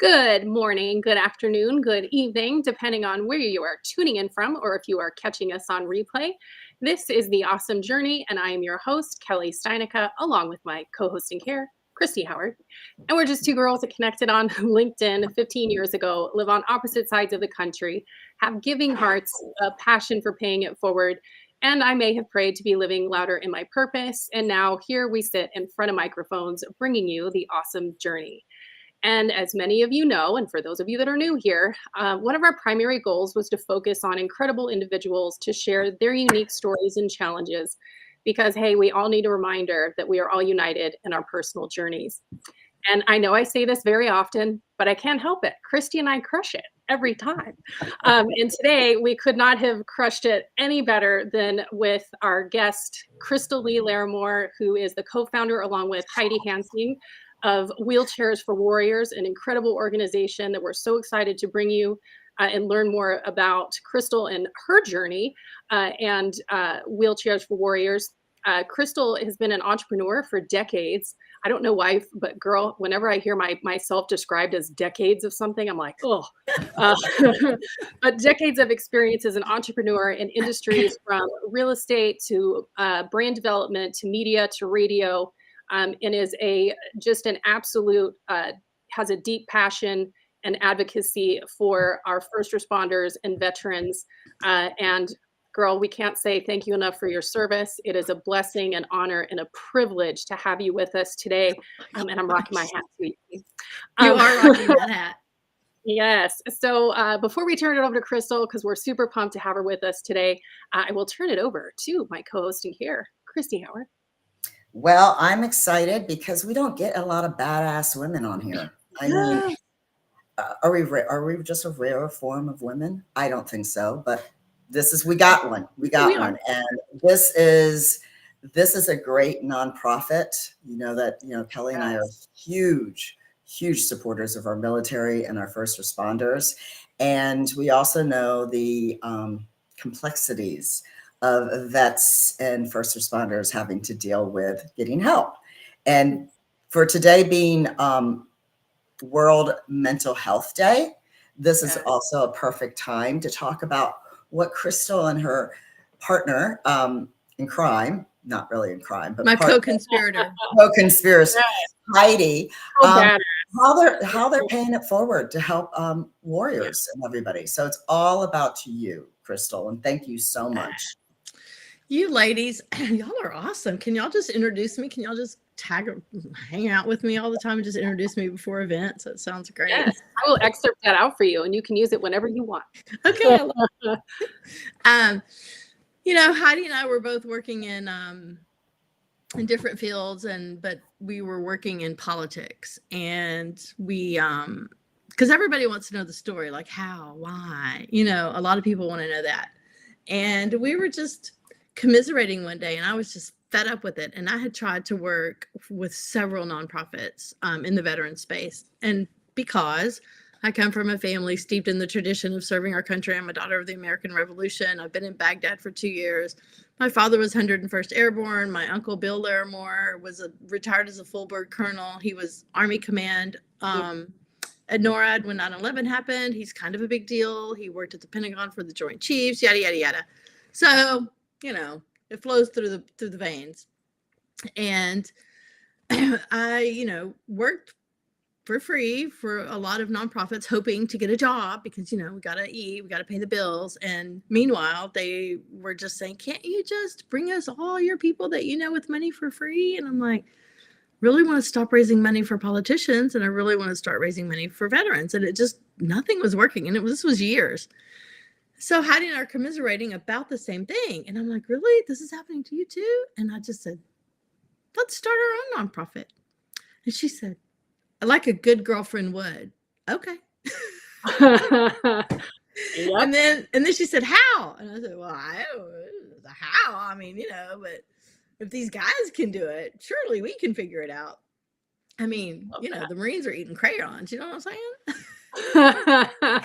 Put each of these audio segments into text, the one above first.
Good morning, good afternoon, good evening, depending on where you are tuning in from or if you are catching us on replay. This is The Awesome Journey, and I am your host, Kelly Steinicke, along with my co-hosting here, Christy Howard. And we're just two girls that connected on LinkedIn 15 years ago, live on opposite sides of the country, have giving hearts, a passion for paying it forward, and I may have prayed to be living louder in my purpose. And now here we sit in front of microphones, bringing you The Awesome Journey. And as many of you know, and for those of you that are new here, one of our primary goals was to focus on incredible individuals to share their unique stories and challenges because, hey, we all need a reminder that we are all united in our personal journeys. And I know I say this very often, but I can't help it. Christy and I crush it every time. And today we could not have crushed it any better than with our guest, Crystal Lee Laramore, who is the co-founder along with Heidi Hansing of 𝑦𝒐𝒆𝒆 for Warriors, an incredible organization that we're so excited to bring you and learn more about Crystal and her journey and 𝑦𝒐𝒆𝒆 for Warriors. Crystal has been an entrepreneur for decades. I don't know why, but girl, whenever I hear myself described as decades of something, I'm like, oh. But decades of experience as an entrepreneur in industries from real estate to brand development to media to radio. And is just an absolute, has a deep passion and advocacy for our first responders and veterans. And girl, we can't say thank you enough for your service. It is a blessing, an honor, and a privilege to have you with us today. And I'm rocking my hat to you. You are rocking that hat. Yes. So before we turn it over to Crystal, because we're super pumped to have her with us today, I will turn it over to my co-hosting here, Christy Howard. Well, I'm excited because we don't get a lot of badass women on here. I mean, are we just a rare form of women? I don't think so, but we got one. We got one. And this is a great nonprofit. Kelly and I are huge supporters of our military and our first responders. And we also know the complexities of vets and first responders having to deal with getting help. And for today being World Mental Health Day, this is also a perfect time to talk about what Crystal and her partner in crime, not really in crime, but my co-conspirator, Heidi, how they're paying it forward to help warriors and everybody. So it's all about you, Crystal, and thank you so much. You ladies, y'all are awesome. Can y'all just introduce me? Can y'all just hang out with me all the time and just introduce me before events? That sounds great. Yes, I will excerpt that out for you and you can use it whenever you want. Okay. I love Heidi and I were both working in different fields, but we were working in politics, and we because everybody wants to know the story, like how, why, a lot of people want to know that. And we were just commiserating one day, and I was just fed up with it. And I had tried to work with several nonprofits in the veteran space. And because I come from a family steeped in the tradition of serving our country, I'm a daughter of the American Revolution. I've been in Baghdad for 2 years. My father was 101st Airborne. My uncle, Bill Laramore, was retired as a full bird colonel. He was Army Command at NORAD when 9/11 happened. He's kind of a big deal. He worked at the Pentagon for the Joint Chiefs, yada, yada, yada. So, it flows through the veins. And I, worked for free for a lot of nonprofits, hoping to get a job because, we got to eat, we got to pay the bills. And meanwhile, they were just saying, can't you just bring us all your people that with money for free? And I'm like, really want to stop raising money for politicians. And I really want to start raising money for veterans. And nothing was working. And this was years. So Heidi and I are commiserating about the same thing. And I'm like, really? This is happening to you too? And I just said, let's start our own nonprofit. And she said, like a good girlfriend would. Okay. Yep. And then she said, how? And I said, well, I don't know how. I mean, but if these guys can do it, surely we can figure it out. I mean, the Marines are eating crayons. You know what I'm saying?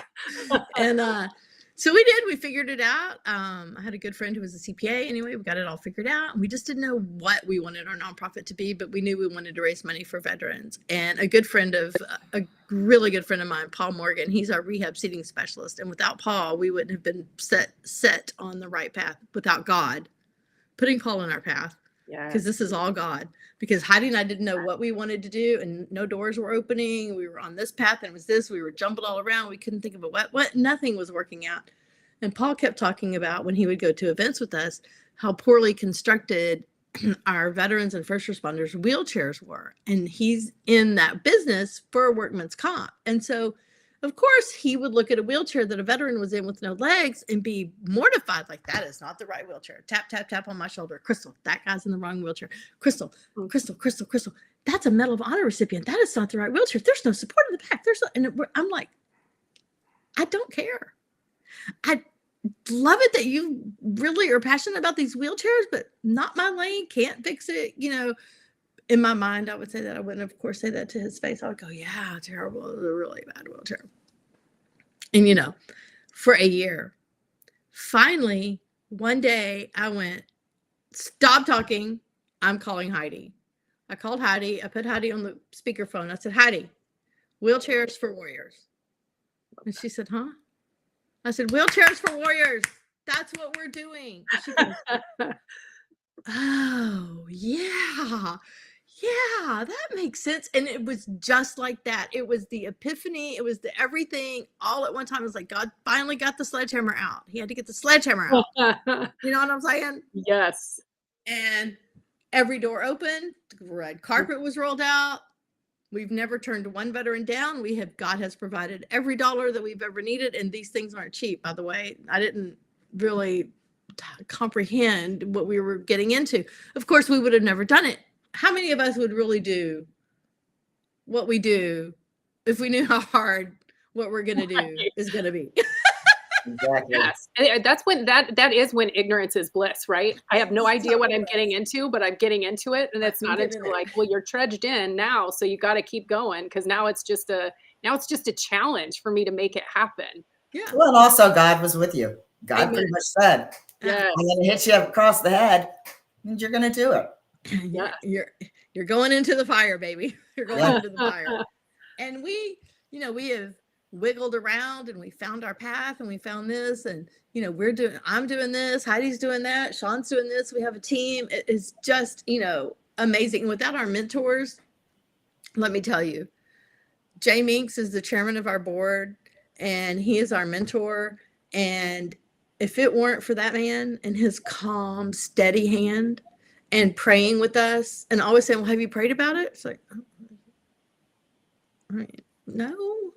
And So we did. We figured it out. I had a good friend who was a CPA. Anyway, we got it all figured out. We just didn't know what we wanted our nonprofit to be, but we knew we wanted to raise money for veterans. And a really good friend of mine, Paul Morgan, he's our rehab seating specialist. And without Paul, we wouldn't have been set on the right path. Without God putting Paul in our path, because this is all God. Because Heidi and I didn't know what we wanted to do, and no doors were opening. We were on this path, and it was this. We were jumping all around. We couldn't think of what. Nothing was working out. And Paul kept talking about, when he would go to events with us, how poorly constructed our veterans and first responders wheelchairs were. And he's in that business for workman's comp. And so, of course, he would look at a wheelchair that a veteran was in with no legs and be mortified, like, that is not the right wheelchair. Tap, tap, tap on my shoulder. Crystal, that guy's in the wrong wheelchair. Crystal, that's a Medal of Honor recipient. That is not the right wheelchair. There's no support in the back. I'm like, I don't care. I love it that you really are passionate about these wheelchairs, but not my lane, can't fix it. In my mind, I would say that. I wouldn't, of course, say that to his face. I would go, yeah, terrible. It was a really bad wheelchair. And, for a year, finally, one day I went, stop talking. I'm calling Heidi. I called Heidi. I put Heidi on the speakerphone. I said, Heidi, wheelchairs for warriors. And she said, huh? I said, wheelchairs for warriors. That's what we're doing. And she goes, oh, yeah. Yeah, that makes sense. And it was just like that. It was the epiphany. It was the everything all at one time. It was like God finally got the sledgehammer out. He had to get the sledgehammer out. You know what I'm saying? Yes. And every door opened. The red carpet was rolled out. We've never turned one veteran down. God has provided every dollar that we've ever needed. And these things aren't cheap, by the way. I didn't really comprehend what we were getting into. Of course, we would have never done it. How many of us would really do what we do if we knew how hard what we're going to do is going to be? Exactly. Yes. And that's when that is when ignorance is bliss, right? I have no idea what I'm getting into, but I'm getting into it. And it's not until like, well, you're trudged in now, so you got to keep going, because now it's just a challenge for me to make it happen. Yeah. Well, and also God was with you. God pretty much said, yes. I'm going to hit you across the head, and you're going to do it. Yeah. You're going into the fire, baby. You're going into the fire. And we have wiggled around, and we found our path, and we found this, and I'm doing this, Heidi's doing that, Sean's doing this. We have a team. It is just, amazing. Without our mentors, let me tell you, Jay Minks is the chairman of our board, and he is our mentor. And if it weren't for that man and his calm, steady hand and praying with us and always saying, well, have you prayed about it? It's like, no,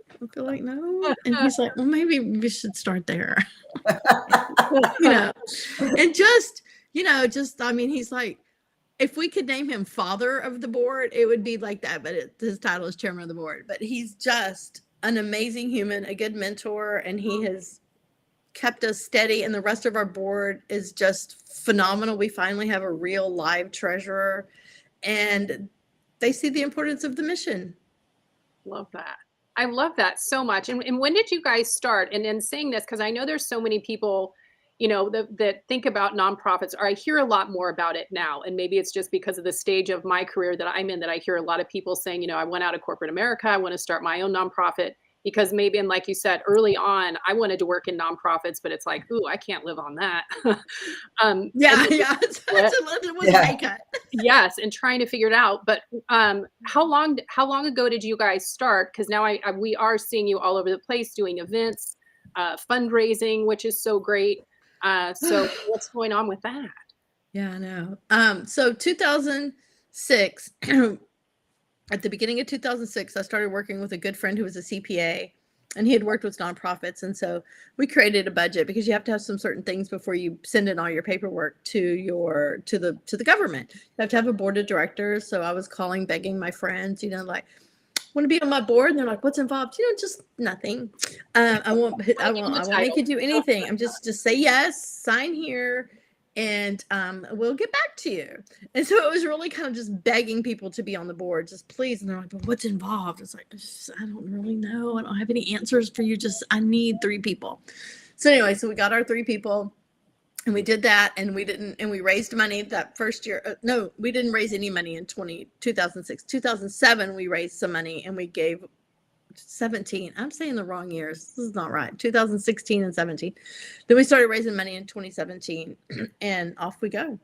I feel like no. And he's like, well, maybe we should start there. And just, he's like, if we could name him father of the board, it would be like that. But his title is chairman of the board. But he's just an amazing human, a good mentor, and he has kept us steady. And the rest of our board is just phenomenal. We finally have a real live treasurer, and they see the importance of the mission. Love that. I love that so much. And when did you guys start? And in saying this, because I know there's so many people, that think about nonprofits, or I hear a lot more about it now. And maybe it's just because of the stage of my career that I'm in, that I hear a lot of people saying, I went out of corporate America, I want to start my own nonprofit. Because maybe, and like you said, early on, I wanted to work in nonprofits, but it's like, ooh, I can't live on that. It's a pay cut. Yes, and trying to figure it out. But how long ago did you guys start? Because now we are seeing you all over the place doing events, fundraising, which is so great. So what's going on with that? Yeah, I know. So 2006. At the beginning of 2006, I started working with a good friend who was a CPA, and he had worked with nonprofits. And so we created a budget, because you have to have some certain things before you send in all your paperwork to the government. You have to have a board of directors. So I was calling, begging my friends, like, want to be on my board? And they're like, what's involved? Just nothing. I won't make you do anything. I'm just say yes, sign here, and we'll get back to you. And so it was really kind of just begging people to be on the board, just please. And they're like, but what's involved? It's like, I don't really know. I don't have any answers for you. I need 3 people. So anyway, so we got our 3 people. And we did that, and we raised money that first year. No, we didn't raise any money in 2006. 2007, we raised some money, and we gave 17. I'm saying the wrong years. This is not right. 2016 and 17. Then we started raising money in 2017, and off we go.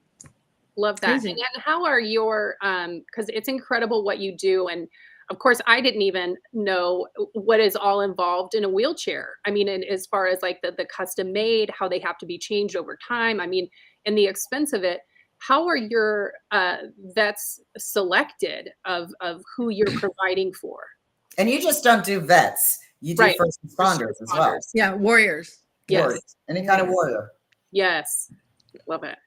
Love that. And how are your, because it's incredible what you do. And of course, I didn't even know what is all involved in a wheelchair. I mean, and as far as like the custom made, how they have to be changed over time. I mean, and the expense of it. How are your vets selected of who you're providing for? And you just don't do vets. You do first responders as well. Yeah, warriors. Yes. Warriors. Any kind of warrior. Yes. Love it.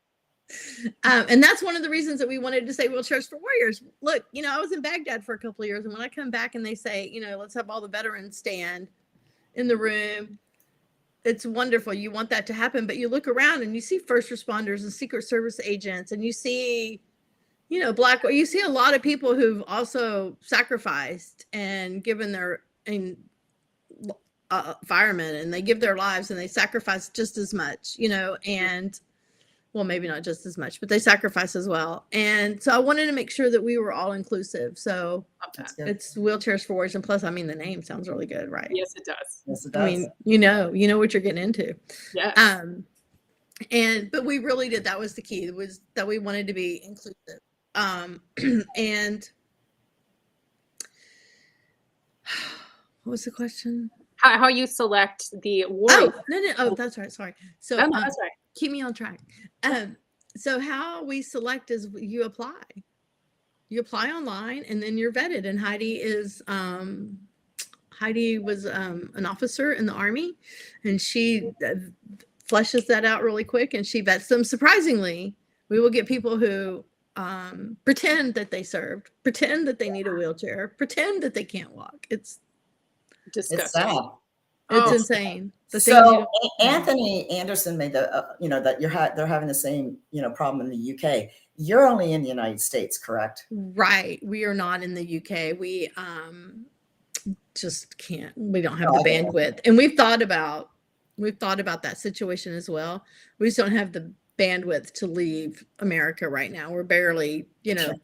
And that's one of the reasons that we wanted to say wheelchairs for warriors. Look, I was in Baghdad for a couple of years, and when I come back and they say, let's have all the veterans stand in the room, it's wonderful. You want that to happen, but you look around and you see first responders and Secret Service agents, and you see, you see a lot of people who've also sacrificed and given their firemen, and they give their lives and they sacrifice just as much, and well, maybe not just as much, but they sacrifice as well. And so I wanted to make sure that we were all inclusive. So it's wheelchairs for warriors. And plus, I mean, the name sounds really good, right? Yes, it does. Yes, it does. I mean, you know what you're getting into. Yeah. But we really did. That was the key, was that we wanted to be inclusive. And what was the question? How you select the warrior? Oh, that's right. Sorry. So that's right. Keep me on track. So how we select is you apply online, and then you're vetted. And Heidi was an officer in the Army, and she fleshes that out really quick, and she vets them. Surprisingly, we will get people who pretend that they served, pretend that they need a wheelchair, pretend that they can't walk. It's disgusting. It's sad. It's insane. So Anthony Anderson made that they're having the same problem in the UK. You're only in the United States, correct? Right. We are not in the UK. We just can't. We don't have the bandwidth, and we've thought about that situation as well. We just don't have the bandwidth to leave America right now. We're barely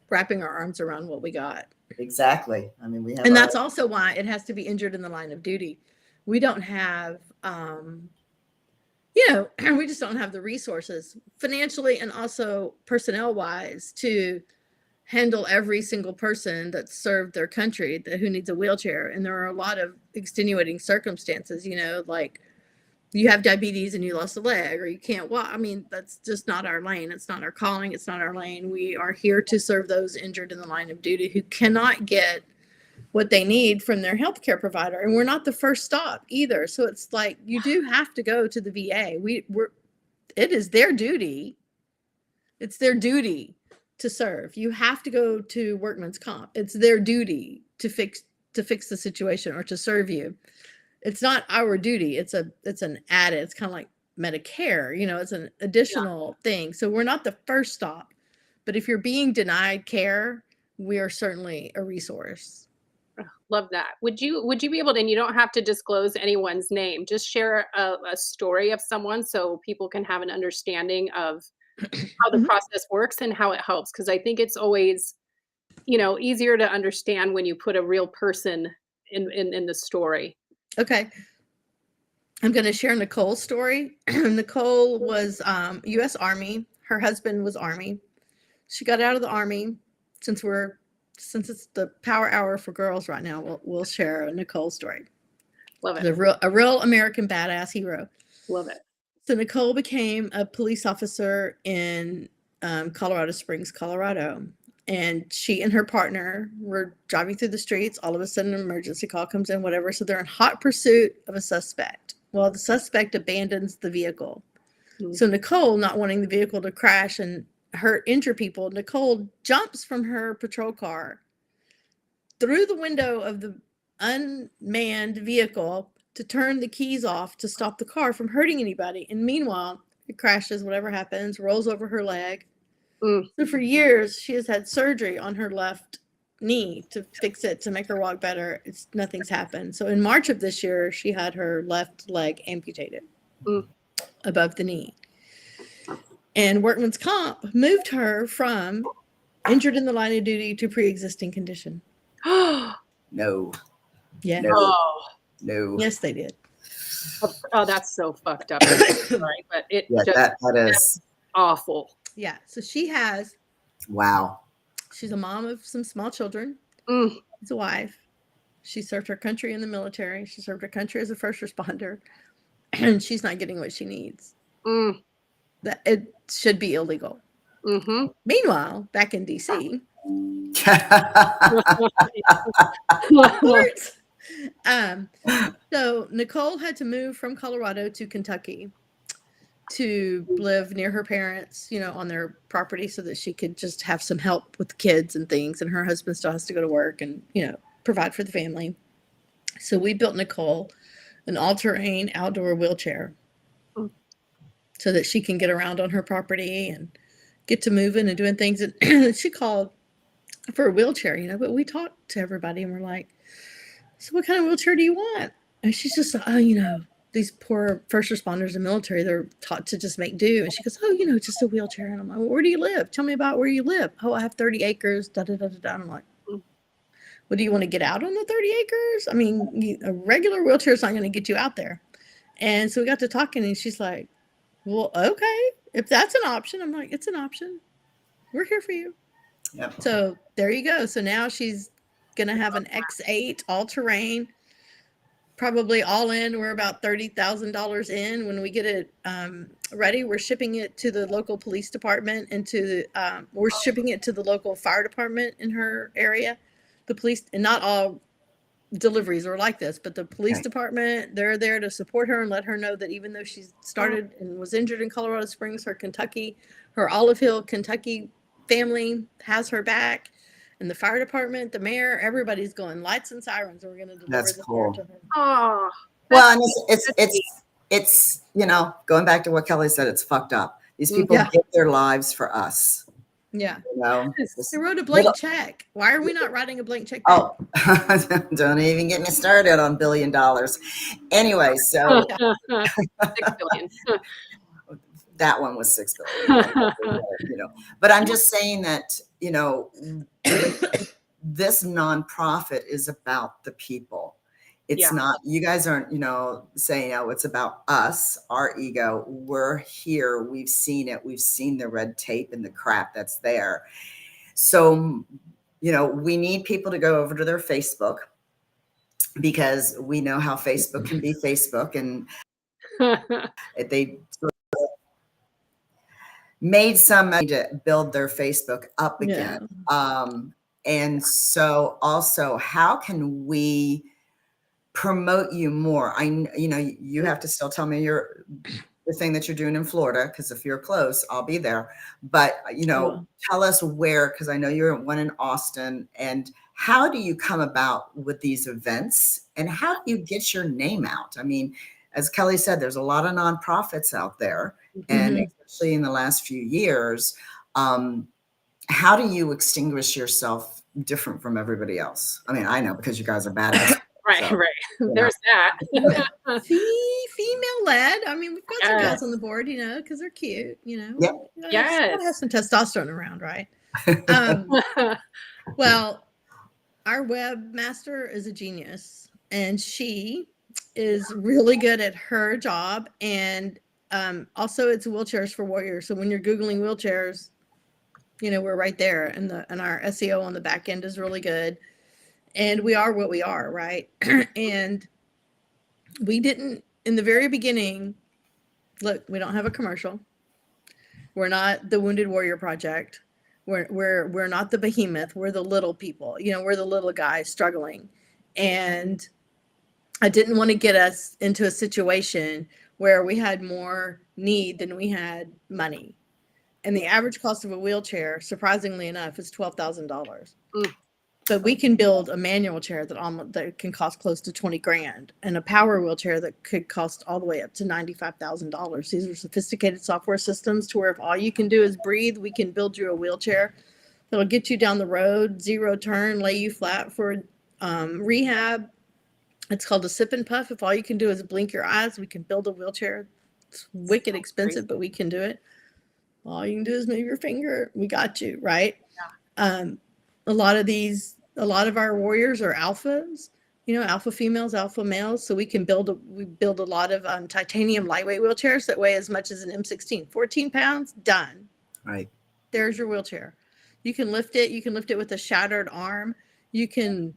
wrapping our arms around what we got. Exactly. I mean, we have, and that's also why it has to be injured in the line of duty. We don't have, we just don't have the resources financially and also personnel wise to handle every single person that served their country who needs a wheelchair. And there are a lot of extenuating circumstances, like you have diabetes and you lost a leg, or you can't walk. I mean, that's just not our lane. It's not our calling. It's not our lane. We are here to serve those injured in the line of duty who cannot get what they need from their healthcare provider. And we're not the first stop either. So it's like, you do have to go to the VA. It is their duty. It's their duty to serve. You have to go to workman's comp. It's their duty to fix the situation or to serve you. It's not our duty. It's an added, it's kind of like Medicare, it's an additional thing. So we're not the first stop, but if you're being denied care, we are certainly a resource. Love that. Would you be able to, and you don't have to disclose anyone's name, just share a story of someone so people can have an understanding of how the process works and how it helps? Because I think it's always, easier to understand when you put a real person in the story. Okay. I'm going to share Nicole's story. Nicole was U.S. Army. Her husband was Army. She got out of the Army. Since it's the power hour for girls right now, we'll share a Nicole story. Love it. A real American badass hero. Love it. So Nicole became a police officer in Colorado Springs, Colorado. And she and her partner were driving through the streets. All of a sudden, an emergency call comes in, whatever. So they're in hot pursuit of a suspect. Well, the suspect abandons the vehicle. Mm-hmm. So Nicole, not wanting the vehicle to crash and injure people, Nicole jumps from her patrol car through the window of the unmanned vehicle to turn the keys off to stop the car from hurting anybody. And meanwhile, it crashes, whatever happens, rolls over her leg. So for years, she has had surgery on her left knee to fix it, to make her walk better. Nothing's happened. So in March of this year, she had her left leg amputated. Mm. above the knee. And workman's comp moved her from injured in the line of duty to pre-existing condition. No. Yeah. No. Oh, No. Yes, they did. oh, that's so fucked up. Sorry, but it Yeah, just that is awful. Yeah. So she has, wow. she's a mom of some small children. Mm. She's a wife. She served her country in the military. She served her country as a first responder. And she's not getting what she needs. Mm. That it should be illegal. Mm-hmm. Meanwhile, back in DC, so Nicole had to move from Colorado to Kentucky to live near her parents, you know, on their property so that she could just have some help with the kids and things. And her husband still has to go to work and, you know, provide for the family. So we built Nicole an all-terrain outdoor wheelchair so that she can get around on her property and get to moving and doing things. And she called for a wheelchair, you know, but we talked to everybody and we're like, so what kind of wheelchair do you want? And she's just like, oh, you know, these poor first responders and military, they're taught to just make do. And she goes, oh, you know, just a wheelchair. And I'm like, well, where do you live? Tell me about where you live. Oh, I have 30 acres, da, da, da, da, da. I'm like, well, do you want to get out on the 30 acres? I mean, a regular wheelchair is not going to get you out there. And so we got to talking and she's like, well, okay, if that's an option. I'm like, it's an option. We're here for you. Yep. So there you go. So now she's going to have an X8 all-terrain, probably all in. We're about $30,000 in. When we get it ready, we're shipping it to the local police department and we're shipping it to the local fire department in her area. The police, and not all deliveries are like this, but the police department, they're there to support her and let her know that even though she started and was injured in Colorado Springs, her Olive Hill, Kentucky family has her back. And the fire department, the mayor, everybody's going lights and sirens. And we're going to deliver That's this cool. to her. Oh, Well, and it's you know, going back to what Kelly said, it's fucked up. These people give their lives for us. Yeah. You know, They wrote a blank check. Why are we not writing a blank check? Oh, don't even get me started on $1 billion. Anyway, so 6 billion. that one was 6 billion. You know, but I'm just saying that, you know, this nonprofit is about the people. It's not, you guys aren't, you know, saying, oh, it's about us, our ego. We're here. We've seen it. We've seen the red tape and the crap that's there. So, you know, we need people to go over to their Facebook because we know how Facebook can be Facebook, and they made some money to build their Facebook up again. And so also, how can we promote you more? You know, you have to still tell me the thing that you're doing in Florida, because if you're close, I'll be there. But, you know, tell us where, because I know you're at one in Austin. And how do you come about with these events? And how do you get your name out? I mean, as Kelly said, there's a lot of nonprofits out there. And especially in the last few years, how do you extinguish yourself different from everybody else? I mean, I know because you guys are badass. Right. There's that. Female led. I mean, we've got some girls on the board, you know, because they're cute, you know. Yep. Gotta have some testosterone around, right? Well, our webmaster is a genius, and she is really good at her job. And also, it's wheelchairs for warriors. So when you're Googling wheelchairs, you know, we're right there, and our SEO on the back end is really good. And we are what we are, right? And we didn't, in the very beginning, look, we don't have a commercial. We're not the Wounded Warrior Project. We're not the behemoth. We're the little people. You know, we're the little guys struggling. And I didn't want to get us into a situation where we had more need than we had money. And the average cost of a wheelchair, surprisingly enough, is $12,000. But we can build a manual chair that can cost close to 20 grand, and a power wheelchair that could cost all the way up to $95,000. These are sophisticated software systems to where if all you can do is breathe, we can build you a wheelchair that'll get you down the road, zero turn, lay you flat for rehab. It's called a sip and puff. If all you can do is blink your eyes, we can build a wheelchair It's wicked expensive, but we can do it. All you can do is move your finger. We got you, right? Yeah. A lot of our warriors are alphas, alpha females, alpha males. So we build a lot of titanium lightweight wheelchairs that weigh as much as an M16, 14 pounds, done. Right. There's your wheelchair. You can lift it. You can lift it with a shattered arm. You can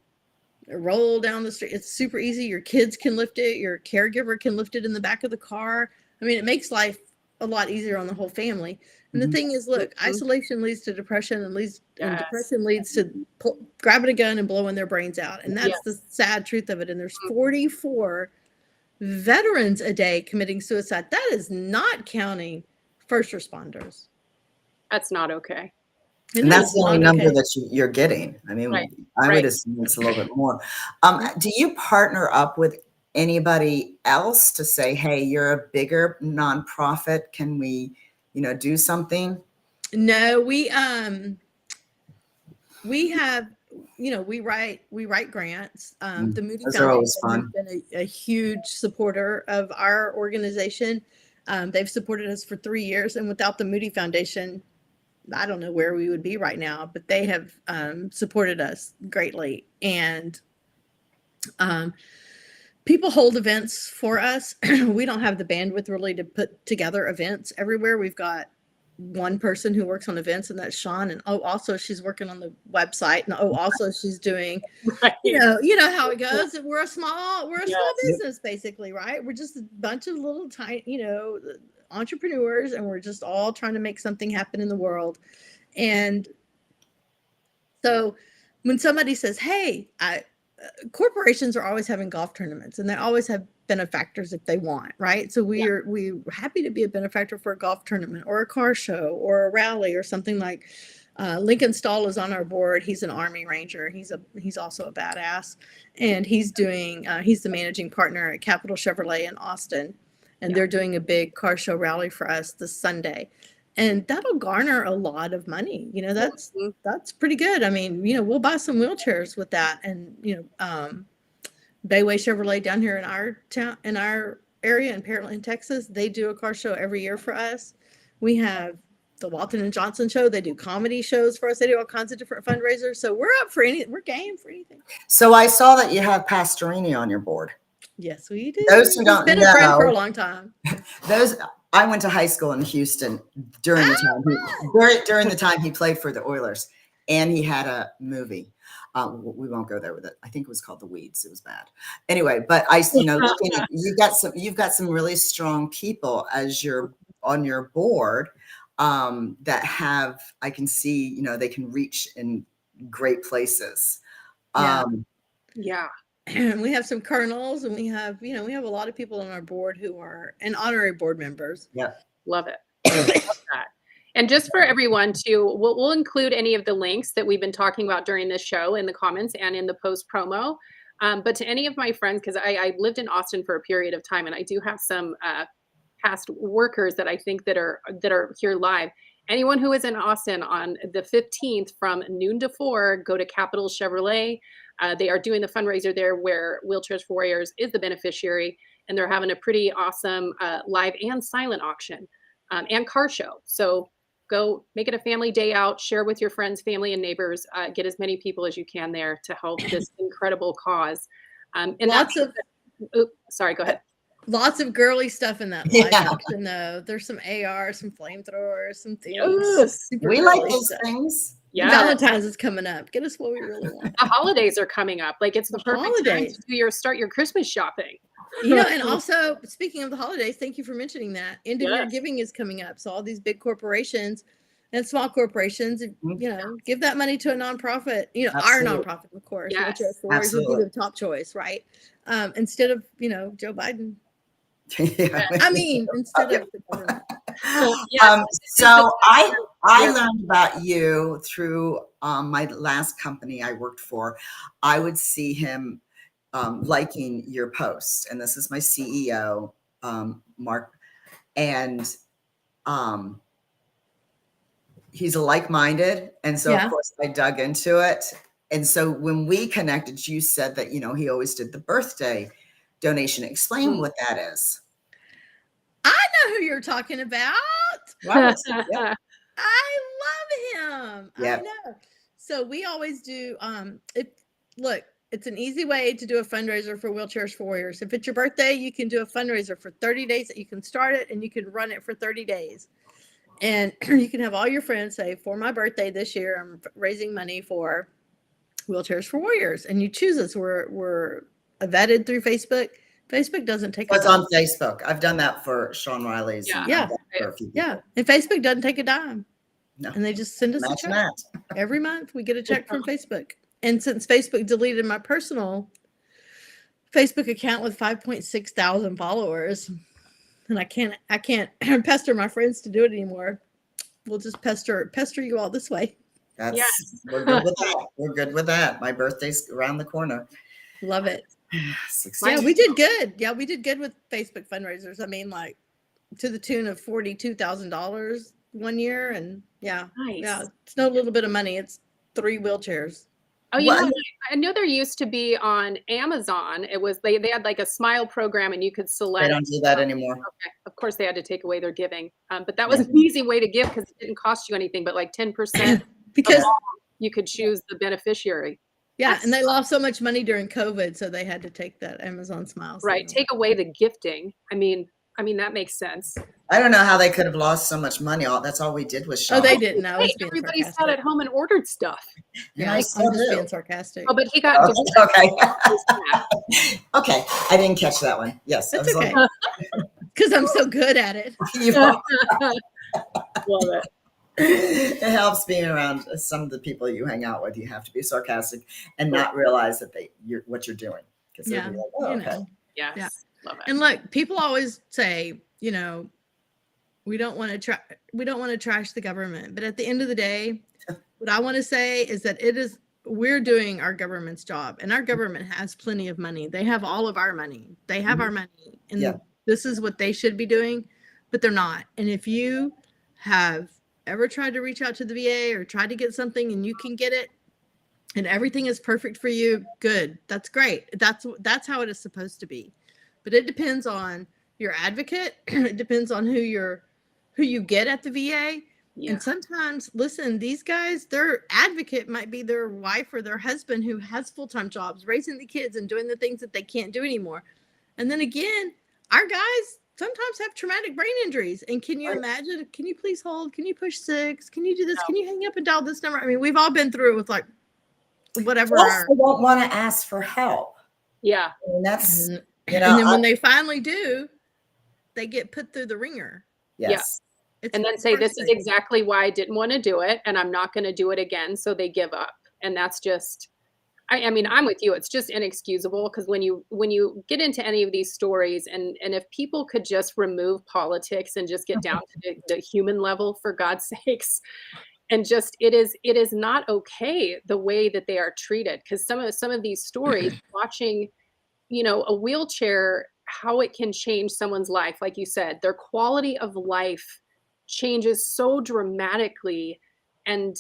roll down the street. It's super easy. Your kids can lift it. Your caregiver can lift it in the back of the car. I mean, it makes life a lot easier on the whole family. And the thing is, look, isolation leads to depression, and depression leads to grabbing a gun and blowing their brains out. And that's the sad truth of it. And there's 44 veterans a day committing suicide. That is not counting first responders. That's not okay. And that's the only number that you're getting. I mean, I would assume it's a little bit more. Do you partner up with anybody else to say, hey, you're a bigger nonprofit? Can we, do something? No, we have, we write grants. The Moody Foundation has been a huge supporter of our organization. They've supported us for 3 years, and without the Moody Foundation, I don't know where we would be right now, but they have supported us greatly. And people hold events for us. We don't have the bandwidth really to put together events everywhere. We've got one person who works on events, and that's Sean. And also she's working on the website. And also she's doing, you know how it goes. We're a small business, basically, right? We're just a bunch of little tiny, entrepreneurs, and we're just all trying to make something happen in the world. And so when somebody says, hey, corporations are always having golf tournaments, and they always have benefactors if they want, right? So we're happy to be a benefactor for a golf tournament or a car show or a rally or something. Like Lincoln Stahl is on our board. He's an Army Ranger. He's also a badass, and he's the managing partner at Capital Chevrolet in Austin. And they're doing a big car show rally for us this Sunday. And that'll garner a lot of money. That's pretty good. I mean, we'll buy some wheelchairs with that. And, Bayway Chevrolet down here in our town, in our area in Pearland, Texas, they do a car show every year for us. We have the Walton and Johnson show. They do comedy shows for us. They do all kinds of different fundraisers. So we're game for anything. So I saw that you have Pastorini on your board. Yes, we do. Those who don't know, been a friend for a long time. I went to high school in Houston during the time he played for the Oilers, and he had a movie. We won't go there with it. I think it was called The Weeds. It was bad. Anyway, but looking at, you've got some really strong people as you're on your board that have, I can see, they can reach in great places. And we have some colonels, and we have a lot of people on our board who are honorary board members. Yeah. Love it. Love that. And just for everyone too, we'll include any of the links that we've been talking about during this show in the comments and in the post promo. But to any of my friends, because I lived in Austin for a period of time, and I do have some past workers that I think that are here live. Anyone who is in Austin on the 15th from noon to 4, go to Capital Chevrolet. They are doing the fundraiser there where Wheelchairs for Warriors is the beneficiary, and they're having a pretty awesome live and silent auction and car show. So go make it a family day out, share with your friends, family, and neighbors, get as many people as you can there to help this incredible cause. And sorry, go ahead. Lots of girly stuff in that live auction, though. There's some AR, some flamethrowers, some things. We like those things. Yeah. Valentine's is coming up. Get us what we really want. The holidays are coming up. Like, it's the perfect time to start your Christmas shopping. And also, speaking of the holidays, thank you for mentioning that. End of year giving is coming up. So all these big corporations and small corporations, give that money to a nonprofit, our nonprofit, of course, which would be the top choice, right? Instead of, Joe Biden. I mean, instead of the government. So I learned about you through my last company I worked for. I would see him liking your posts, and this is my CEO, Mark, and he's a like-minded, and so of course I dug into it. And so when we connected, you said that he always did the birthday donation. Explain what that is. I know who you're talking about. Wallace. Yep. I love him. Yep. I know. So we always do it's an easy way to do a fundraiser for Wheelchairs for Warriors. If it's your birthday, you can do a fundraiser for 30 days. You can start it and you can run it for 30 days. And you can have all your friends say, for my birthday this year, I'm raising money for Wheelchairs for Warriors. And you choose us. We're vetted through Facebook. Facebook doesn't take It's on Facebook. I've done that for Sean Riley's. Yeah. And Yeah. I've done it for a few people. Yeah. And Facebook doesn't take a dime. No. And they just send us a Imagine check. that. Every month we get a check from Facebook. And since Facebook deleted my personal Facebook account with 5.6 thousand followers, and I can't pester my friends to do it anymore. We'll just pester you all this way. That's Yes. We're good with that. We're good with that. My birthday's around the corner. Love it. 16. Yeah, we did good. Yeah, we did good with Facebook fundraisers. I mean, like to the tune of $42,000 one year. And yeah, Nice. yeah, it's no little bit of money. It's 3 wheelchairs. Oh, Well, I know there used to be on Amazon. It was they had like a smile program, and you could They select. don't do that anymore. Okay. Of course, they had to take away their giving, but that was an easy way to give because it didn't cost you anything, but like 10% Because you could choose the beneficiary. yeah, and they lost so much money during COVID, so they had to take that Amazon Smiles. Right. Take away the gifting. I mean that makes sense. I don't know how they could have lost so much money. That's all we did was Oh, shop. they didn't. I was Hey, being everybody sarcastic. sat at home and ordered stuff. Yeah, I I'm still just do. being sarcastic. Oh, but he got Okay. Okay. I didn't catch that one. Yes. That's I was okay. Because I'm so good at it. You are. Love it. It helps being around some of the people you hang out with. You have to be sarcastic and not realize that you're what you're doing. Because they'll be like, oh, you okay. know. Yes. Yeah. Love it. And look, people always say, you know, we don't want to trash the government, but at the end of the day, what I want to say is that we're doing our government's job, and our government has plenty of money. They have all of our money. They have our money, and this is what they should be doing, but they're not. And if you have ever tried to reach out to the VA or tried to get something and you can get it and everything is perfect for you, good. That's great. That's how it is supposed to be. But it depends on your advocate. It depends on who you get at the VA. Yeah. And sometimes, listen, these guys, their advocate might be their wife or their husband who has full-time jobs, raising the kids and doing the things that they can't do anymore. And then again, our guys sometimes have traumatic brain injuries. And can you imagine, can you please hold? Can you push 6? Can you do this? No. Can you hang up and dial this number? I mean, we've all been through it with like whatever. Plus, they don't want to ask for help. Yeah. I mean, that's, and know, then when they finally do, they get put through the ringer. yes. It's And then say, this is frustrating. exactly why I didn't want to do it, and I'm not going to do it again. So they give up. And that's just, I mean, I'm with you. It's just inexcusable, because when you get into any of these stories, and if people could just remove politics and just get down to the human level, for God's sakes, and just, it is not okay the way that they are treated. Because some of these stories, watching, a wheelchair, how it can change someone's life, like you said, their quality of life changes so dramatically, and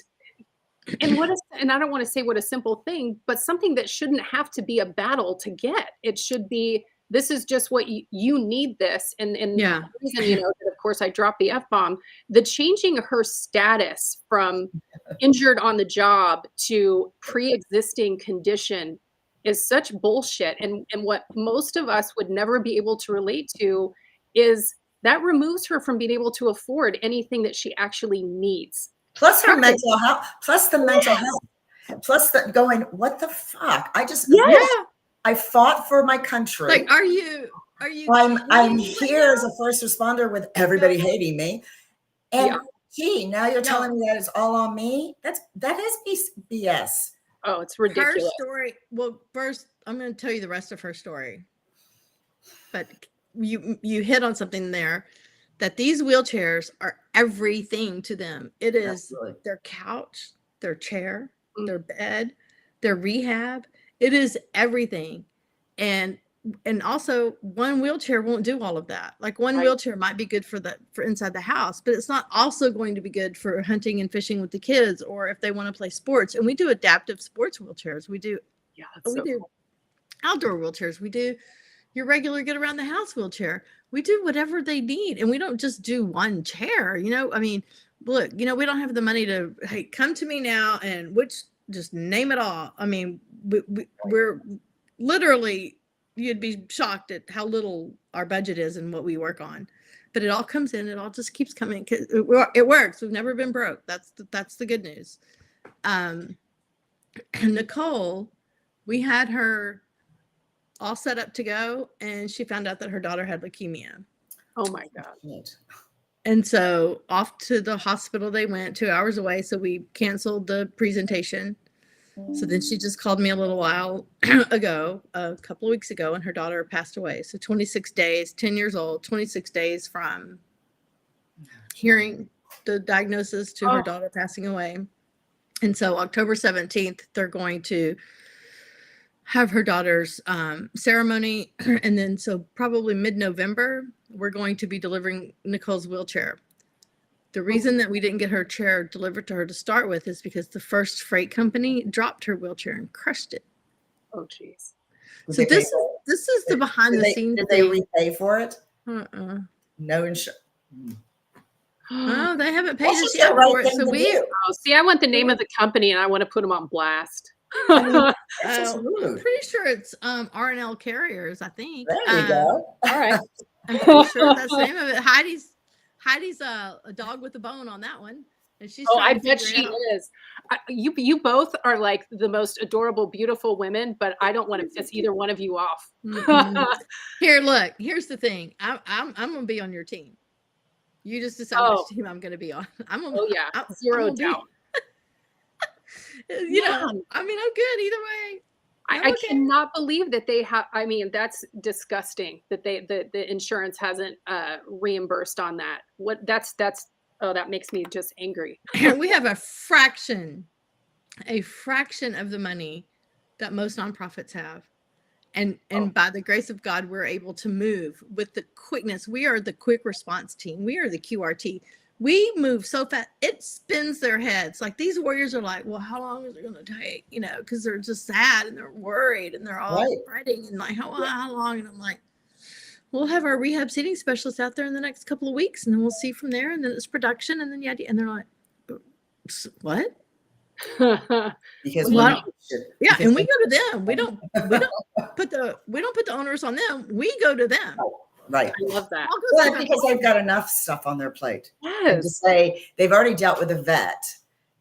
I don't want to say what a simple thing, but something that shouldn't have to be a battle to get. It should be, this is just what you need this. And Yeah. the reason, that of course I dropped the F-bomb, the changing her status from injured on the job to pre-existing condition is such bullshit. And what most of us would never be able to relate to is that removes her from being able to afford anything that she actually needs. Plus her mental health, plus the mental health, plus the going, what the fuck? I fought for my country. Like, are you I'm here as a first responder with everybody hating me. And gee, now you're telling me that it's all on me? That is BS. Oh, it's ridiculous. Her story. Well, first, I'm going to tell you the rest of her story. But you hit on something there, that these wheelchairs are everything to them. It is Absolutely. Their couch, their chair, their bed, their rehab. It is everything. And also, one wheelchair won't do all of that. Like, one wheelchair might be good for inside the house, but it's not also going to be good for hunting and fishing with the kids, or if they want to play sports. And we do adaptive sports wheelchairs. We do do outdoor wheelchairs. We do, your regular get around the house wheelchair. We do whatever they need. And we don't just do one chair, you know, I mean, look, you know, we don't have the money to, hey, come to me now and just name it all. I mean, we're literally, you'd be shocked at how little our budget is and what we work on, but it all comes in. It all just keeps coming. It works. We've never been broke. That's the good news. Nicole, we had her all set up to go, and she found out that her daughter had leukemia. Oh my God. And so off to the hospital they went, 2 hours away. So we canceled the presentation. So then she just called me a little while ago, a couple of weeks ago, and her daughter passed away. So 26 days, 10 years old, 26 days from hearing the diagnosis to her daughter passing away. And so October 17th, they're going to have her daughter's ceremony. And then so probably mid-November, we're going to be delivering Nicole's wheelchair. The reason that we didn't get her chair delivered to her to start with is because the first freight company dropped her wheelchair and crushed it. Oh, geez. So this is the behind the scenes. Did they repay for it? No insurance. Oh, they haven't paid us yet for it. So see, I want the name of the company and I want to put them on blast. I'm pretty sure it's R&L Carriers, I think. There you go. All right. I'm pretty sure that's the name of it. Heidi's a dog with a bone on that one. And she's I bet she is. You both are like the most adorable, beautiful women, but I don't want to piss either one of you off. Here, look, here's the thing. I'm going to be on your team. You just decide which team I'm going to be on. Zero doubt. You know, I mean, I'm good either way. I cannot believe that they have. I mean, that's disgusting that the insurance hasn't reimbursed on that. That makes me just angry. We have a fraction of the money that most nonprofits have. And by the grace of God, we're able to move with the quickness. We are the quick response team. We are the QRT. We move so fast, it spins their heads. Like these warriors are like, well, how long is it going to take? You know, because they're just sad and they're worried and they're all fretting and like, how long? And I'm like, we'll have our rehab seating specialists out there in the next couple of weeks, and then we'll see from there. And then it's production, and then and they're like, what? Because and we go to them. We don't put the owners on them. We go to them. Right. I love that. Well, because they've got enough stuff on their plate. Yes. And to say they've already dealt with a vet,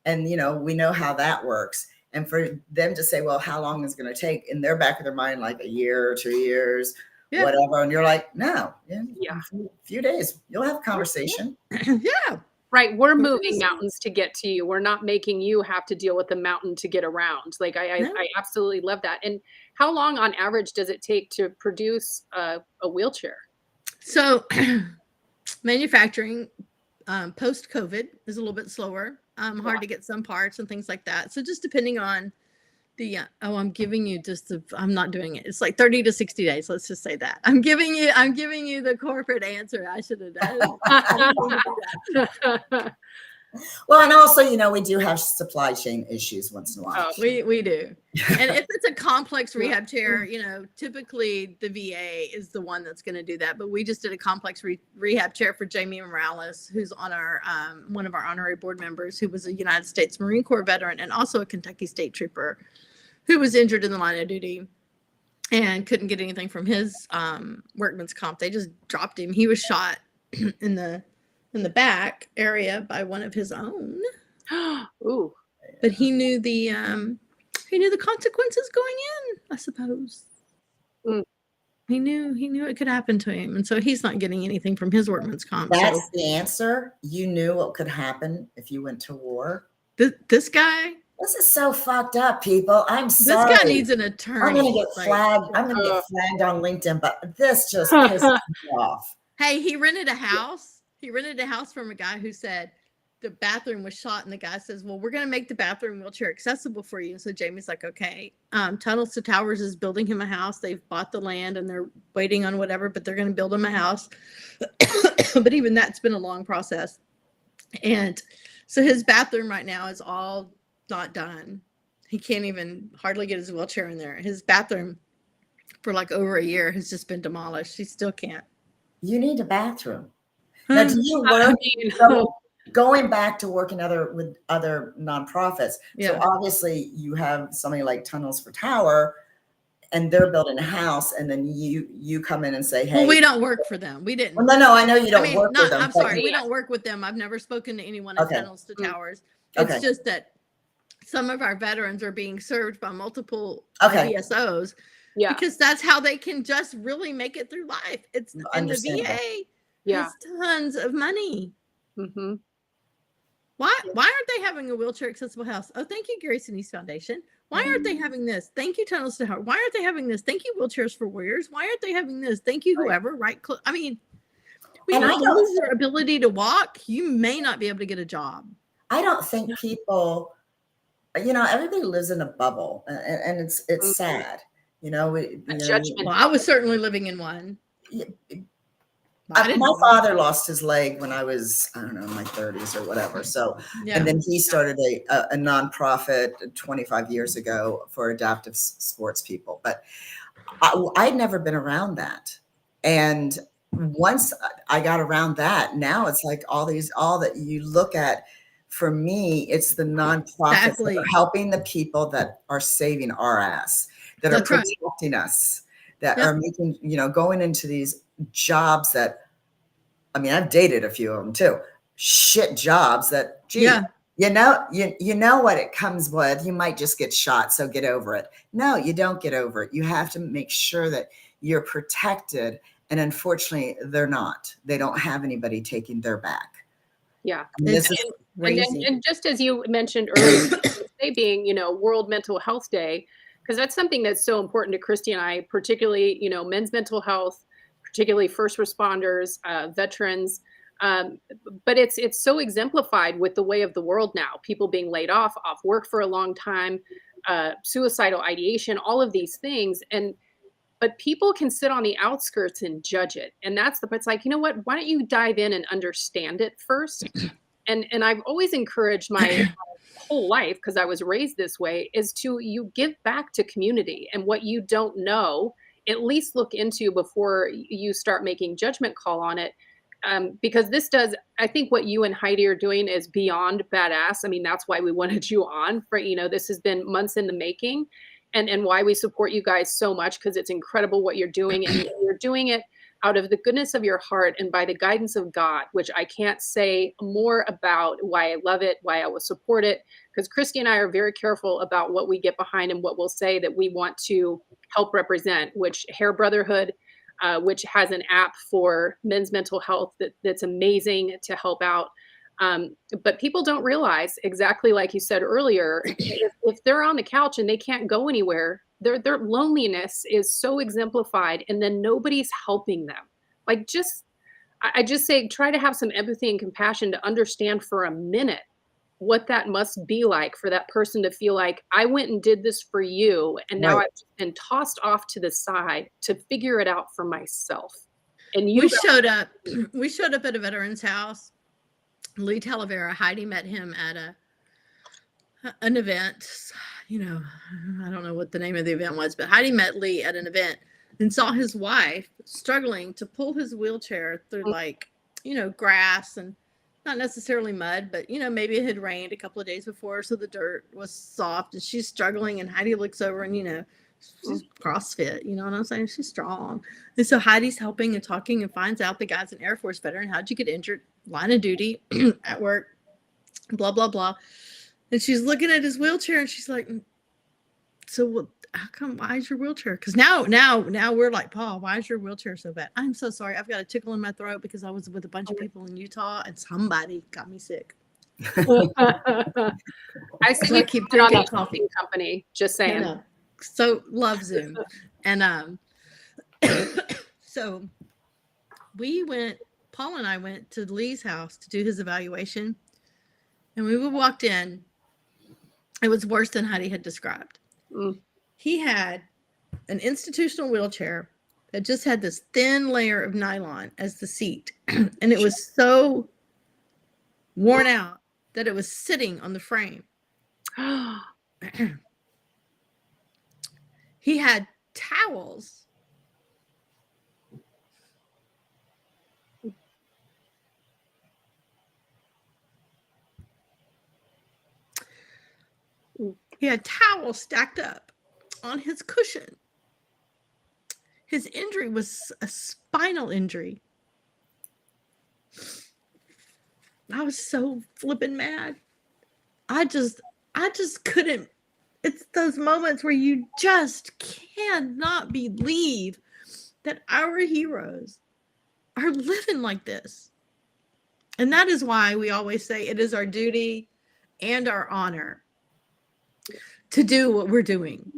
and you know, we know how that works. And for them to say, well, how long is it going to take, in their back of their mind, like a year or 2 years, whatever. And you're like, no, a few days, you'll have a conversation. Yeah. Right. We're moving mountains to get to you. We're not making you have to deal with the mountain to get around. Like I absolutely love that. And how long on average does it take to produce a wheelchair? So manufacturing post-COVID is a little bit slower, hard to get some parts and things like that. So just depending on the, I'm giving you I'm not doing it. It's like 30 to 60 days. Let's just say that. I'm giving you the corporate answer. I should have done. Well, and also, you know, we do have supply chain issues once in a while. We do. And if it's a complex rehab chair, you know, typically the VA is the one that's going to do that. But we just did a complex rehab chair for Jamie Morales, who's on our one of our honorary board members, who was a United States Marine Corps veteran and also a Kentucky State Trooper, who was injured in the line of duty and couldn't get anything from his workman's comp. They just dropped him. He was shot in the back area by one of his own. Ooh. But he knew the consequences going in, I suppose. He knew it could happen to him. And so he's not getting anything from his workman's comp. That's the answer. You knew what could happen if you went to war. This guy. This is so fucked up, people. I'm sorry. This guy needs an attorney. I'm gonna get flagged. I'm gonna get flagged on LinkedIn, but this just pisses me off. Hey, he rented a house. He rented a house from a guy who said the bathroom was shot, and the guy says, well, we're going to make the bathroom wheelchair accessible for you. And so Jamie's like, okay. Tunnels to Towers is building him a house. They've bought the land and they're waiting on whatever, but they're going to build him a house. But even that's been a long process. And so his bathroom right now is all not done. He can't even hardly get his wheelchair in there. His bathroom for like over a year has just been demolished. She still can't. You need a bathroom. Now, do you I work mean, going back to working with other nonprofits? So Yeah. obviously you have somebody like Tunnels for Tower, and they're building a house, and then you come in and say, hey. Well, we don't work for them. We didn't. Well, no, I know you don't work with them. I'm sorry, we don't work with them. I've never spoken to anyone at Okay. Tunnels to Towers. Okay. It's just that some of our veterans are being served by multiple Okay. VSOs. yeah, Because that's how they can just really make it through life. It's and the Understandable. VA has tons of money. hmm Why aren't they having a wheelchair accessible house? Oh, thank you, Gary Sinise Foundation. Why aren't they having this? Thank you, Tunnels to Howard. Why aren't they having this? Thank you, Wheelchairs for Warriors. Why aren't they having this? Thank you, whoever. Right? I mean, when you lose your ability to walk, you may not be able to get a job. I don't think people, everybody lives in a bubble, and it's sad. Judgment. Well, I was certainly living in one. My father lost his leg when I was, I don't know, in my 30s or whatever. So, and then he started a nonprofit 25 years ago for adaptive sports people. But I'd never been around that. And once I got around that, now it's like all that you look at. For me, it's the nonprofits that are helping the people that are saving our ass, that are protecting us, that are making, going into these jobs that, I mean, I've dated a few of them too. Shit jobs that, gee, you know what it comes with. You might just get shot, so get over it. No, you don't get over it. You have to make sure that you're protected. And unfortunately, they're not. They don't have anybody taking their back. Yeah. I mean, this is crazy. And just as you mentioned earlier, today being, World Mental Health Day, because that's something that's so important to Christy and I, particularly, men's mental health, particularly first responders, veterans. But it's so exemplified with the way of the world now, people being laid off work for a long time, suicidal ideation, all of these things. But people can sit on the outskirts and judge it. And it's like, you know what, why don't you dive in and understand it first? And I've always encouraged my whole life, because I was raised this way, is you give back to community, and what you don't know, at least look into before you start making judgment call on it. Because I think what you and Heidi are doing is beyond badass. I mean, that's why we wanted you on for, this has been months in the making, and why we support you guys so much, because it's incredible what you're doing, and you're doing it out of the goodness of your heart and by the guidance of God, which I can't say more about why I love it, why I will support it, because Christy and I are very careful about what we get behind and what we'll say that we want to help represent, which Hair Brotherhood, which has an app for men's mental health that's amazing to help out. But people don't realize, exactly like you said earlier, if they're on the couch and they can't go anywhere, their loneliness is so exemplified, and then nobody's helping them. Like, I just say, try to have some empathy and compassion to understand for a minute what that must be like for that person to feel like, I went and did this for you, and now I've been tossed off to the side to figure it out for myself. And we showed up at a veteran's house. Lee Talavera, Heidi met him at an event. I don't know what the name of the event was, but Heidi met Lee at an event and saw his wife struggling to pull his wheelchair through grass and not necessarily mud, but maybe it had rained a couple of days before, so the dirt was soft, and she's struggling, and Heidi looks over and she's CrossFit, you know what I'm saying? She's strong. And so Heidi's helping and talking and finds out the guy's an Air Force veteran. How'd you get injured? Line of duty at work, blah, blah, blah. And she's looking at his wheelchair and she's like, so how come, why is your wheelchair? Because now we're like, Paul, why is your wheelchair so bad? I'm so sorry. I've got a tickle in my throat because I was with a bunch of people in Utah and somebody got me sick. I see you keep on drinking that coffee company, just saying. No. So love Zoom. And so Paul and I went to Lee's house to do his evaluation. And we walked in. It was worse than Heidi had described. He had an institutional wheelchair that just had this thin layer of nylon as the seat. And it was so worn out that it was sitting on the frame. He had towels He had towels stacked up on his cushion. His injury was a spinal injury. I was so flippin' mad. I just couldn't. It's those moments where you just cannot believe that our heroes are living like this. And that is why we always say it is our duty and our honor to do what we're doing.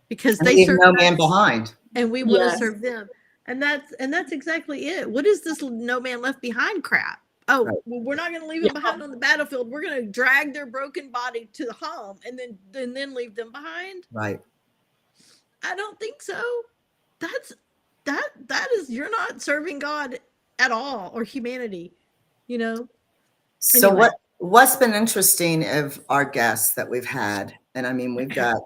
Because And they leave serve no us, man behind. and we want to Yes. serve them. And that's exactly it. What is this no man left behind crap? Oh, Right. well, we're not going to leave them behind on the battlefield. We're going to drag their broken body to the home and then leave them behind. Right. I don't think so. That is, you're not serving God at all, or humanity, you know. So Anyway. what's been interesting of our guests that we've had, and I mean, we've got,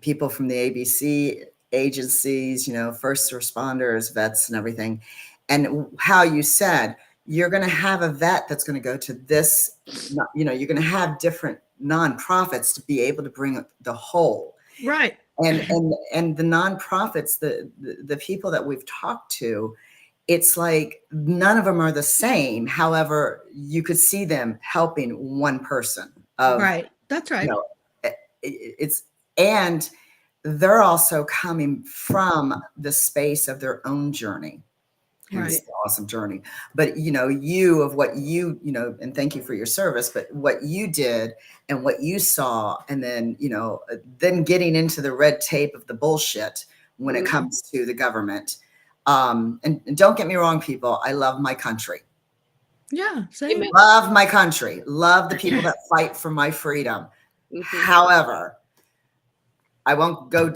people from the ABC agencies, first responders, vets, and everything. And how you said you're going to have a vet that's going to go to this, you're going to have different nonprofits to be able to bring the whole. Right. And the nonprofits, the people that we've talked to, it's like none of them are the same. However, you could see them helping one person. Right. That's right. And they're also coming from the space of their own journey. Right. It's an awesome journey. But, and thank you for your service, but what you did and what you saw, and then, then getting into the red tape of the bullshit when it comes to the government. And don't get me wrong, people, I love my country. Yeah. Same. Love my country. Love the people that fight for my freedom. However, I won't go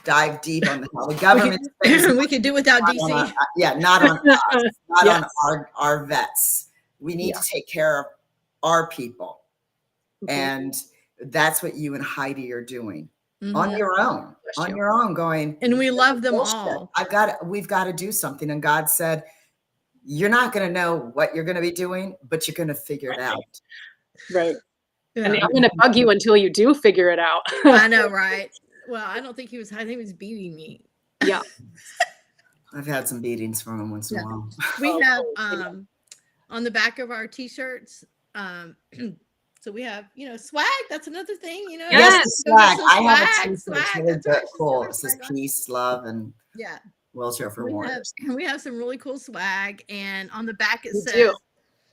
dive deep on the government. We could do without DC. Not on us, not on our vets. We need to take care of our people. And that's what you and Heidi are doing on your own, going. And we love them all. We've got to do something. And God said, you're not going to know what you're going to be doing, but you're going to figure it out. Right. Yeah. And I'm going to bug you until you do figure it out. I know, right? Well, I don't think I think he was beating me. Yeah. I've had some beatings from him once in a while. We have on the back of our t-shirts, so we have, swag. That's another thing, Yes, the swag. I have a t-shirt. Swag. It's really That's right. cool. It says peace, love, and yeah, wheelchair for warriors. We have some really cool swag, and on the back it says,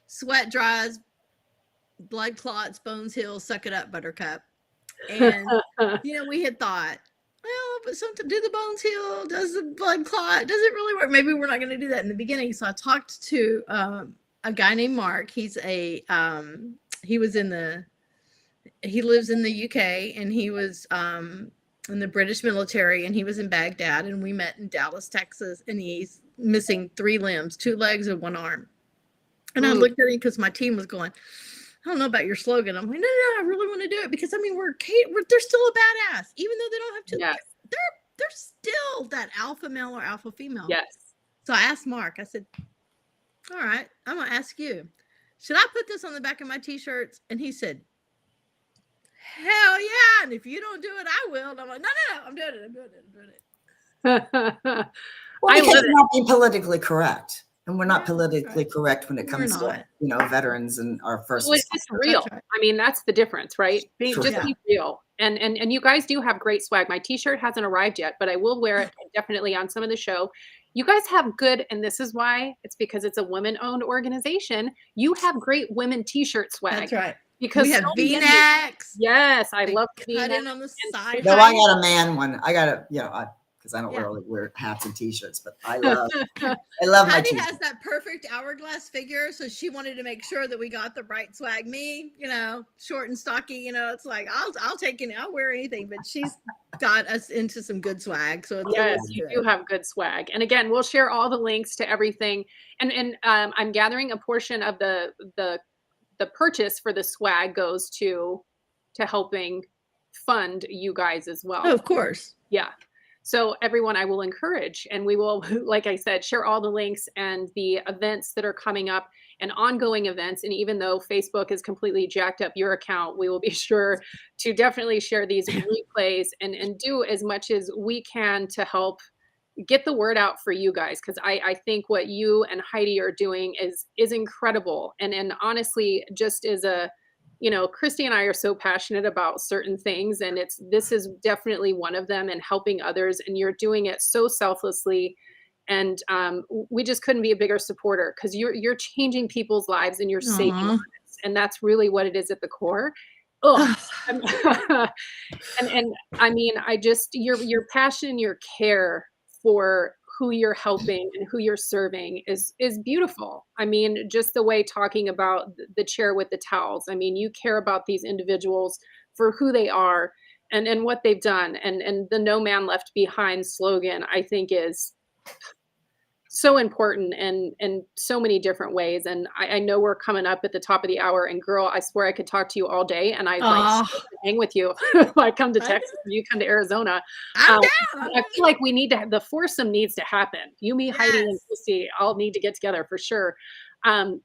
"Sweat dries, blood clots, bones heal. Suck it up, Buttercup." And we had thought, well, but sometimes do the bones heal? Does the blood clot? Does it really work? Maybe we're not going to do that in the beginning. So I talked to a guy named Mark. He's he lives in the UK, and he was in the British military, and he was in Baghdad, and we met in Dallas, Texas, and he's missing 3 limbs, 2 legs and 1 arm. And I looked at him because my team was going, I don't know about your slogan. I'm like, no, I really want to do it because they're still a badass, even though they don't have to. Yes. They're still that alpha male or alpha female. Yes. So I asked Mark. I said, all right, I'm gonna ask you, should I put this on the back of my t-shirts? And he said, hell yeah! And if you don't do it, I will. And I'm like, no, I'm doing it. Well, because we're not being politically correct. And we're not politically correct when it comes to, veterans and our first. Well, it's just real. Right. I mean, that's the difference, right? Be real. And you guys do have great swag. My t-shirt hasn't arrived yet, but I will wear it definitely on some of the show. You guys have good, and this is why, it's because it's a women-owned organization. You have great women t-shirt swag. That's right. Because we have V-necks. Yes, I love cut in on the side. No, I got a man one. I got a, because I don't really wear hats and t-shirts, but I love my Heidi t-shirt. has that perfect hourglass figure, so she wanted to make sure that we got the right swag. Me, short and stocky, it's like I'll take it, I'll wear anything, but she's got us into some good swag. So yes, you do have good swag. And again, we'll share all the links to everything. And I'm gathering a portion of the purchase for the swag goes to helping fund you guys as well. Oh, of course. Yeah. So everyone, I will encourage, and we will, like I said, share all the links and the events that are coming up and ongoing events. And even though Facebook has completely jacked up your account, we will be sure to definitely share these replays and do as much as we can to help get the word out for you guys, because I think what you and Heidi are doing is incredible. And honestly, just as a, Christy and I are so passionate about certain things, and this is definitely one of them, and helping others, and you're doing it so selflessly. And we just couldn't be a bigger supporter, because you're changing people's lives and you're saving Aw. lives, and that's really what it is at the core. Oh, and I mean, your passion, your care for who you're helping and who you're serving is beautiful. I mean, just the way talking about the chair with the towels. I mean, you care about these individuals for who they are and what they've done. And the No Man Left Behind slogan, I think, is so important in so many different ways. And I know we're coming up at the top of the hour, and girl, I swear I could talk to you all day, and I'd like to hang with you. If I come to Texas, you come to Arizona. I'm down. I feel like we need to the foursome needs to happen. You, me, Heidi, and Christy all need to get together for sure. So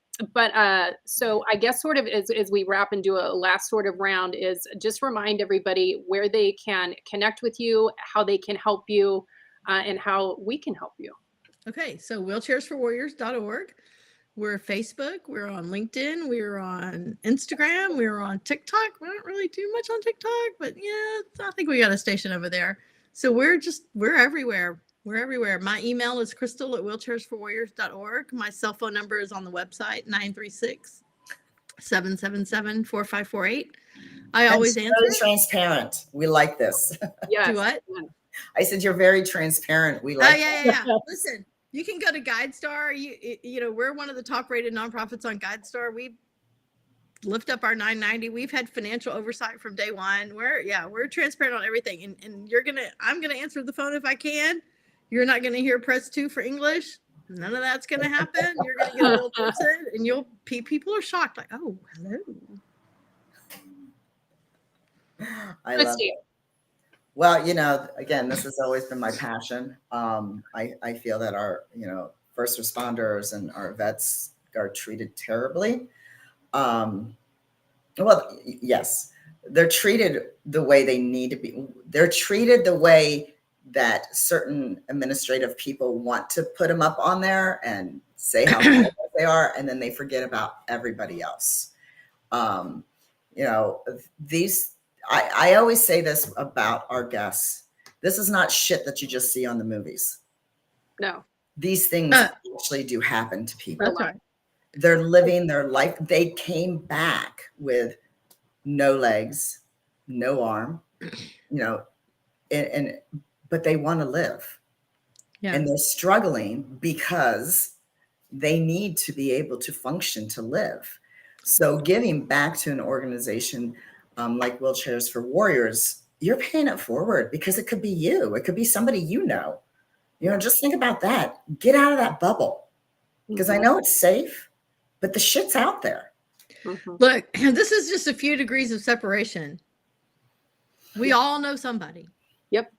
I guess sort of as we wrap and do a last sort of round, is just remind everybody where they can connect with you, how they can help you, and how we can help you. Okay, so 𝑦𝒐𝒆𝒏𝒆𝒚.org. We're Facebook, we're on LinkedIn, we're on Instagram, we're on TikTok. We don't really do much on TikTok, but yeah, I think we got a station over there. So we're everywhere. We're everywhere. My email is crystal@wheelchairsforwarriors.org. My cell phone number is on the website, 936-777-4548. I always answer. Very transparent. We like this. Yes. Do what? I said you're very transparent. We like. Oh yeah. Listen, you can go to GuideStar. We're one of the top rated nonprofits on GuideStar. We lift up our 990. We've had financial oversight from day one. We're transparent on everything. And I'm gonna answer the phone if I can. You're not gonna hear press 2 for English. None of that's gonna happen. You're gonna get a little person, and people are shocked, like, oh, hello. I love it. Well, again, this has always been my passion. I feel that our, first responders and our vets are treated terribly. Well, yes, they're treated the way they need to be. They're treated the way that certain administrative people want to put them up on there and say how good they are, and then they forget about everybody else. I always say this about our guests. This is not shit that you just see on the movies. No. These things actually do happen to people. That's right. They're living their life. They came back with no legs, no arm, but they want to live. Yeah. And they're struggling because they need to be able to function to live. So giving back to an organization like Wheelchairs for Warriors, you're paying it forward, because it could be you. It could be somebody just think about that. Get out of that bubble, because I know it's safe, but the shit's out there. Mm-hmm. Look, this is just a few degrees of separation. We all know somebody. Yep.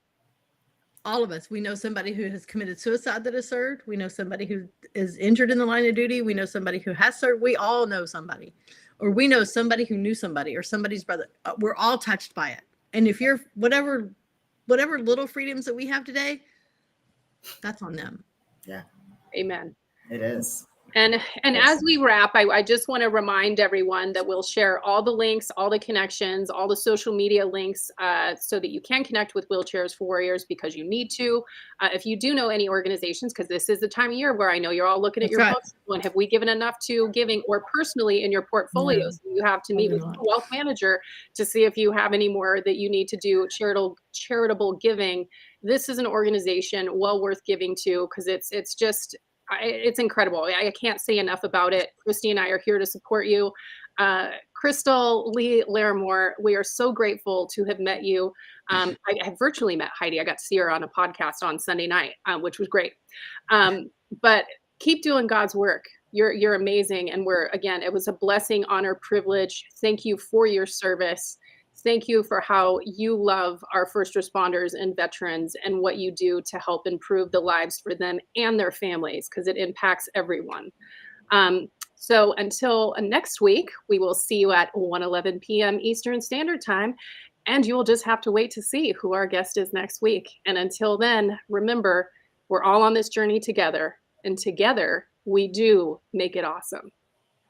All of us. We know somebody who has committed suicide that has served. We know somebody who is injured in the line of duty. We know somebody who has served. We all know somebody. Or we know somebody who knew somebody, or somebody's brother. We're all touched by it. And if you're whatever little freedoms that we have today, that's on them. Yeah. Amen. It is. And as we wrap, I just want to remind everyone that we'll share all the links, all the connections, all the social media links, so that you can connect with Wheelchairs for Warriors, because you need to. If you do know any organizations, because this is the time of year where I know you're all looking at your books, and have we given enough to giving, or personally in your portfolios? You have to meet with a wealth manager to see if you have any more that you need to do charitable giving. This is an organization well worth giving to, because it's just, it's incredible. I can't say enough about it. Christy and I are here to support you. Crystal, Lee Laramore, we are so grateful to have met you. I have virtually met Heidi. I got to see her on a podcast on Sunday night, which was great. But keep doing God's work. You're amazing. And it was a blessing, honor, privilege. Thank you for your service. Thank you for how you love our first responders and veterans and what you do to help improve the lives for them and their families, because it impacts everyone. So until next week, we will see you at 1:11 p.m. Eastern Standard Time, and you will just have to wait to see who our guest is next week. And until then, remember, we're all on this journey together, and together we do make it awesome.